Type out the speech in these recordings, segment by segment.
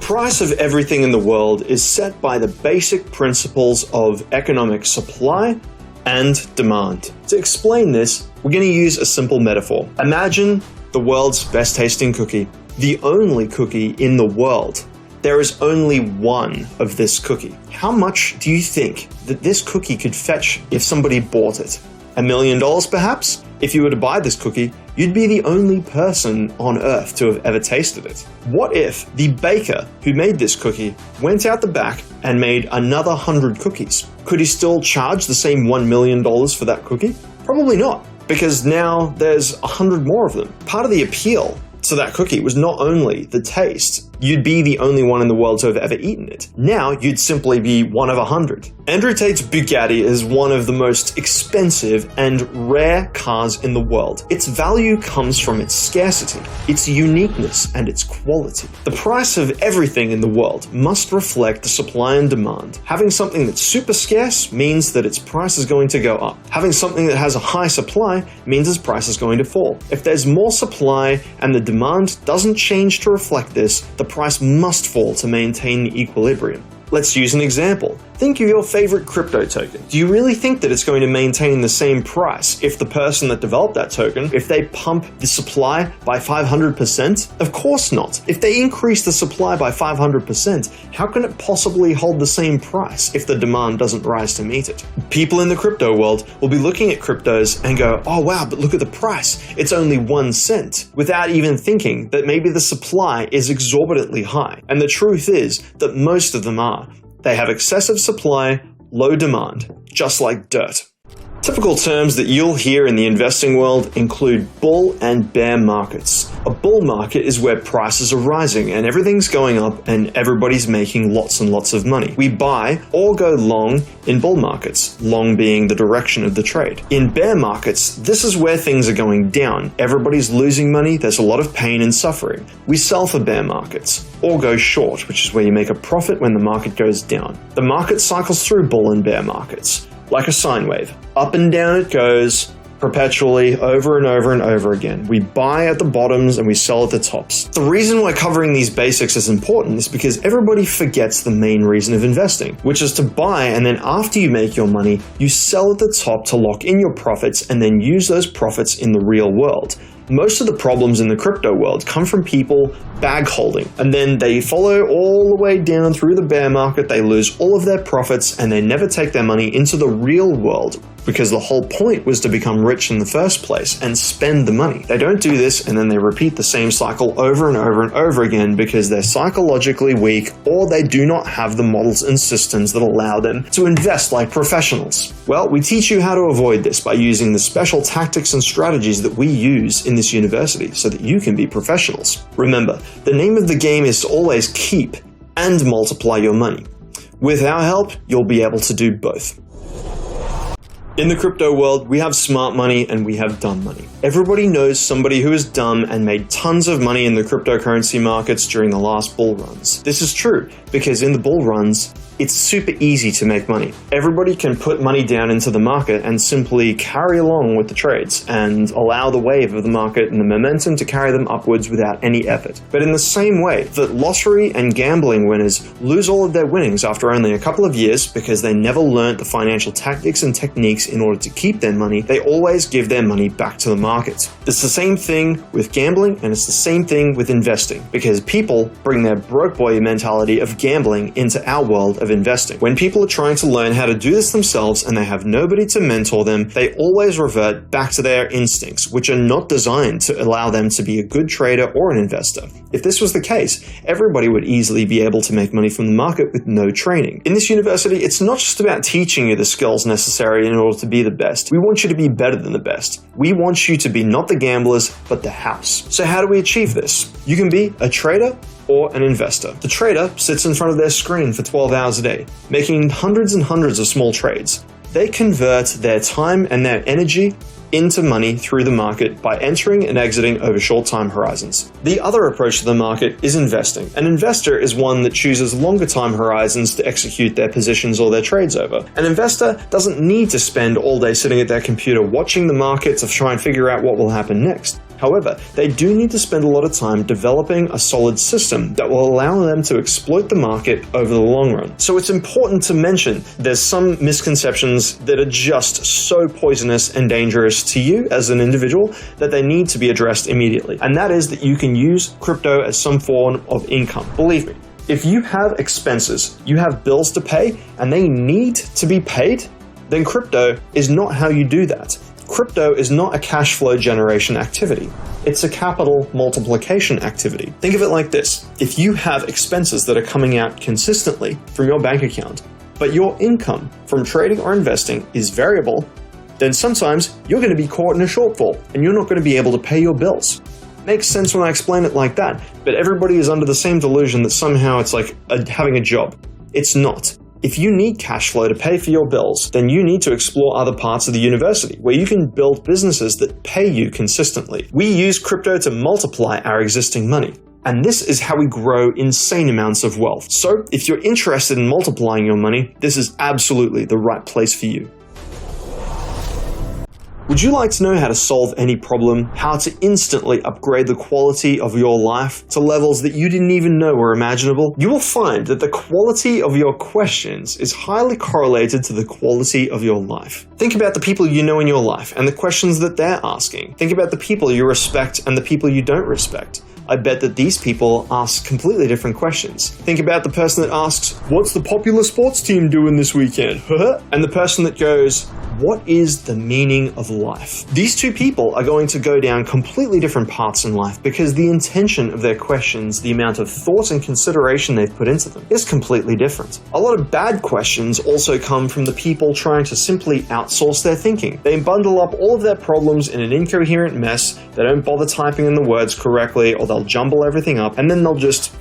price of everything in the world is set by the basic principles of economic supply and demand. To explain this, we're going to use a simple metaphor. Imagine the world's best tasting cookie, the only cookie in the world. There is only one of this cookie. How much do you think that this cookie could fetch if somebody bought it? $1 million perhaps? If you were to buy this cookie, you'd be the only person on earth to have ever tasted it. What if the baker who made this cookie went out the back and made another 100 cookies? Could he still charge the same $1 million for that cookie? Probably not, because now there's 100 more of them. Part of the appeal to that cookie was not only the taste, you'd be the only one in the world to have ever eaten it. Now you'd simply be one of 100. Andrew Tate's Bugatti is one of the most expensive and rare cars in the world. Its value comes from its scarcity, its uniqueness, and its quality. The price of everything in the world must reflect the supply and demand. Having something that's super scarce means that its price is going to go up. Having something that has a high supply means its price is going to fall. If there's more supply and the demand doesn't change to reflect this, the price must fall to maintain the equilibrium. Let's use an example. Think of your favorite crypto token. Do you really think that it's going to maintain the same price if the person that developed that token, if they pump the supply by 500%? Of course not. If they increase the supply by 500%, how can it possibly hold the same price if the demand doesn't rise to meet it? People in the crypto world will be looking at cryptos and go, oh wow, but look at the price. It's only 1 cent, without even thinking that maybe the supply is exorbitantly high. And the truth is that most of them are. They have excessive supply, low demand, just like dirt. Typical terms that you'll hear in the investing world include bull and bear markets. A bull market is where prices are rising and everything's going up and everybody's making lots and lots of money. We buy or go long in bull markets, long being the direction of the trade. In bear markets, this is where things are going down. Everybody's losing money, there's a lot of pain and suffering. We sell for bear markets, or go short, which is where you make a profit when the market goes down. The market cycles through bull and bear markets, like a sine wave. Up and down it goes, perpetually, over and over and over again. We buy at the bottoms and we sell at the tops. The reason why covering these basics is important is because everybody forgets the main reason of investing, which is to buy and then after you make your money, you sell at the top to lock in your profits and then use those profits in the real world. Most of the problems in the crypto world come from people bag holding, and then they follow all the way down through the bear market, they lose all of their profits, and they never take their money into the real world, because the whole point was to become rich in the first place and spend the money. They don't do this, and then they repeat the same cycle over and over and over again because they're psychologically weak, or they do not have the models and systems that allow them to invest like professionals. Well, we teach you how to avoid this by using the special tactics and strategies that we use in this university so that you can be professionals. Remember, the name of the game is to always keep and multiply your money. With our help, you'll be able to do both. In the crypto world, we have smart money and we have dumb money. Everybody knows somebody who is dumb and made tons of money in the cryptocurrency markets during the last bull runs. This is true because in the bull runs, it's super easy to make money. Everybody can put money down into the market and simply carry along with the trades and allow the wave of the market and the momentum to carry them upwards without any effort. But in the same way that lottery and gambling winners lose all of their winnings after only a couple of years because they never learnt the financial tactics and techniques in order to keep their money, they always give their money back to the market. It's the same thing with gambling and it's the same thing with investing because people bring their broke boy mentality of gambling into our world of investing. When people are trying to learn how to do this themselves and they have nobody to mentor them, they always revert back to their instincts, which are not designed to allow them to be a good trader or an investor. If this was the case, everybody would easily be able to make money from the market with no training. In this university, it's not just about teaching you the skills necessary in order to be the best. We want you to be better than the best. We want you to be not the gamblers, but the house. So how do we achieve this? You can be a trader or an investor. The trader sits in front of their screen for 12 hours a day, making hundreds and hundreds of small trades. They convert their time and their energy into money through the market by entering and exiting over short time horizons. The other approach to the market is investing. An investor is one that chooses longer time horizons to execute their positions or their trades over. An investor doesn't need to spend all day sitting at their computer watching the market to try and figure out what will happen next. However, they do need to spend a lot of time developing a solid system that will allow them to exploit the market over the long run. So it's important to mention there's some misconceptions that are just so poisonous and dangerous to you as an individual that they need to be addressed immediately. And that is that you can use crypto as some form of income. Believe me, if you have expenses, you have bills to pay, and they need to be paid, then crypto is not how you do that. Crypto is not a cash flow generation activity. It's a capital multiplication activity. Think of it like this. If you have expenses that are coming out consistently from your bank account, but your income from trading or investing is variable, then sometimes you're going to be caught in a shortfall and you're not going to be able to pay your bills. Makes sense when I explain it like that, but everybody is under the same delusion that somehow it's like having a job. It's not. If you need cash flow to pay for your bills, then you need to explore other parts of the university where you can build businesses that pay you consistently. We use crypto to multiply our existing money. And this is how we grow insane amounts of wealth. So if you're interested in multiplying your money, this is absolutely the right place for you. Would you like to know how to solve any problem, how to instantly upgrade the quality of your life to levels that you didn't even know were imaginable? You will find that the quality of your questions is highly correlated to the quality of your life. Think about the people you know in your life and the questions that they're asking. Think about the people you respect and the people you don't respect. I bet that these people ask completely different questions. Think about the person that asks, "What's the popular sports team doing this weekend?" And the person that goes, "What is the meaning of life?" These two people are going to go down completely different paths in life because the intention of their questions, the amount of thought and consideration they've put into them, is completely different. A lot of bad questions also come from the people trying to simply outsource their thinking. They bundle up all of their problems in an incoherent mess, they don't bother typing in the words correctly, or they'll jumble everything up, and then they'll just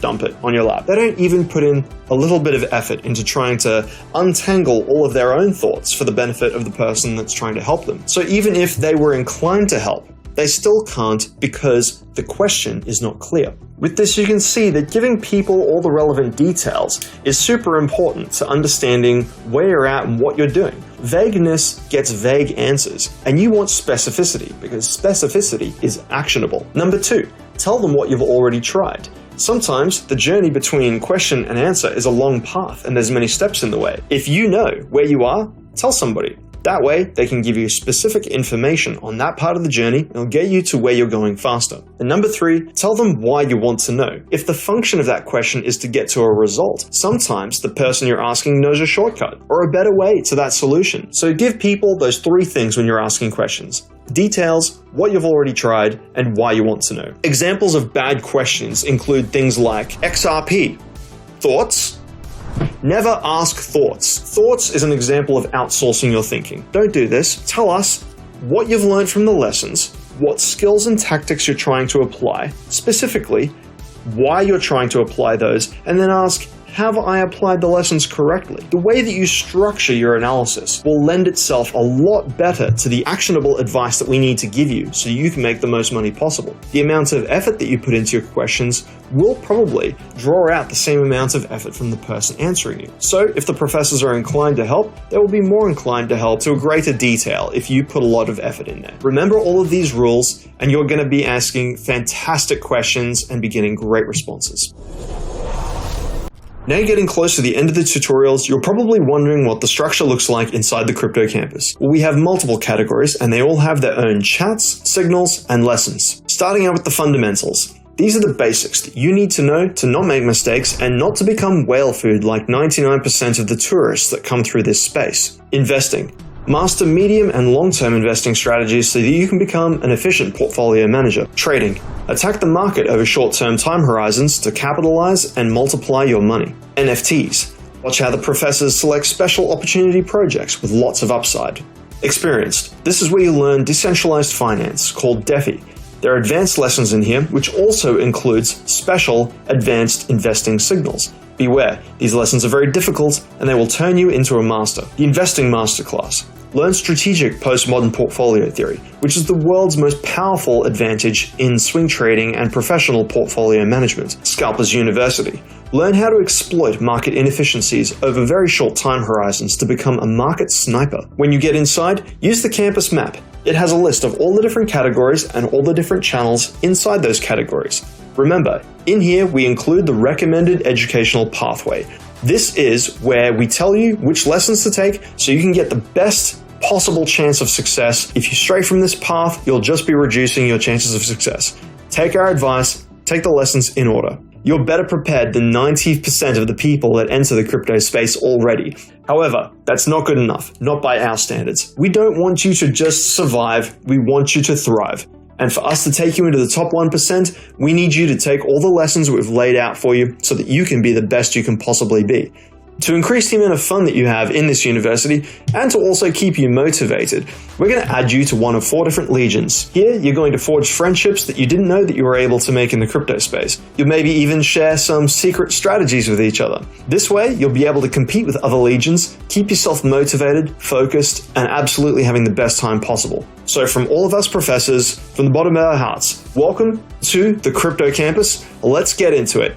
dump it on your lap. They don't even put in a little bit of effort into trying to untangle all of their own thoughts for the benefit of the person that's trying to help them. So even if they were inclined to help, they still can't because the question is not clear. With this, you can see that giving people all the relevant details is super important to understanding where you're at and what you're doing. Vagueness gets vague answers, and you want specificity because specificity is actionable. Number 2, tell them what you've already tried. Sometimes the journey between question and answer is a long path and there's many steps in the way. If you know where you are, tell somebody. That way, they can give you specific information on that part of the journey and it'll get you to where you're going faster. And number 3, tell them why you want to know. If the function of that question is to get to a result, sometimes the person you're asking knows a shortcut or a better way to that solution. So give people those 3 things when you're asking questions. Details, what you've already tried, and why you want to know. Examples of bad questions include things like XRP, thoughts? Never ask thoughts. Thoughts is an example of outsourcing your thinking. Don't do this. Tell us what you've learned from the lessons, what skills and tactics you're trying to apply, specifically why you're trying to apply those, and then ask, have I applied the lessons correctly? The way that you structure your analysis will lend itself a lot better to the actionable advice that we need to give you so you can make the most money possible. The amount of effort that you put into your questions will probably draw out the same amount of effort from the person answering you. So if the professors are inclined to help, they will be more inclined to help to a greater detail if you put a lot of effort in there. Remember all of these rules and you're going to be asking fantastic questions and be getting great responses. Now you're getting close to the end of the tutorials, you're probably wondering what the structure looks like inside the crypto campus. Well, we have multiple categories and they all have their own chats, signals, and lessons. Starting out with the fundamentals. These are the basics that you need to know to not make mistakes and not to become whale food like 99% of the tourists that come through this space. Investing. Master medium and long-term investing strategies so that you can become an efficient portfolio manager. Trading. Attack the market over short-term time horizons to capitalize and multiply your money. NFTs. Watch how the professors select special opportunity projects with lots of upside. Experienced. This is where you learn decentralized finance, called DeFi. There are advanced lessons in here, which also includes special advanced investing signals. Beware, these lessons are very difficult and they will turn you into a master. The Investing Masterclass. Learn strategic postmodern portfolio theory, which is the world's most powerful advantage in swing trading and professional portfolio management. Scalpers University. Learn how to exploit market inefficiencies over very short time horizons to become a market sniper. When you get inside, use the campus map. It has a list of all the different categories and all the different channels inside those categories. Remember, in here we include the recommended educational pathway. This is where we tell you which lessons to take so you can get the best possible chance of success. If you stray from this path, you'll just be reducing your chances of success. Take our advice, take the lessons in order. You're better prepared than 90% of the people that enter the crypto space already. However, that's not good enough, not by our standards. We don't want you to just survive, we want you to thrive. And for us to take you into the top 1%, we need you to take all the lessons we've laid out for you so that you can be the best you can possibly be. To increase the amount of fun that you have in this university and to also keep you motivated, we're going to add you to one of 4 different legions. Here, you're going to forge friendships that you didn't know that you were able to make in the crypto space. You'll maybe even share some secret strategies with each other. This way, you'll be able to compete with other legions, keep yourself motivated, focused, and absolutely having the best time possible. So from all of us professors, from the bottom of our hearts, welcome to the Crypto Campus. Let's get into it.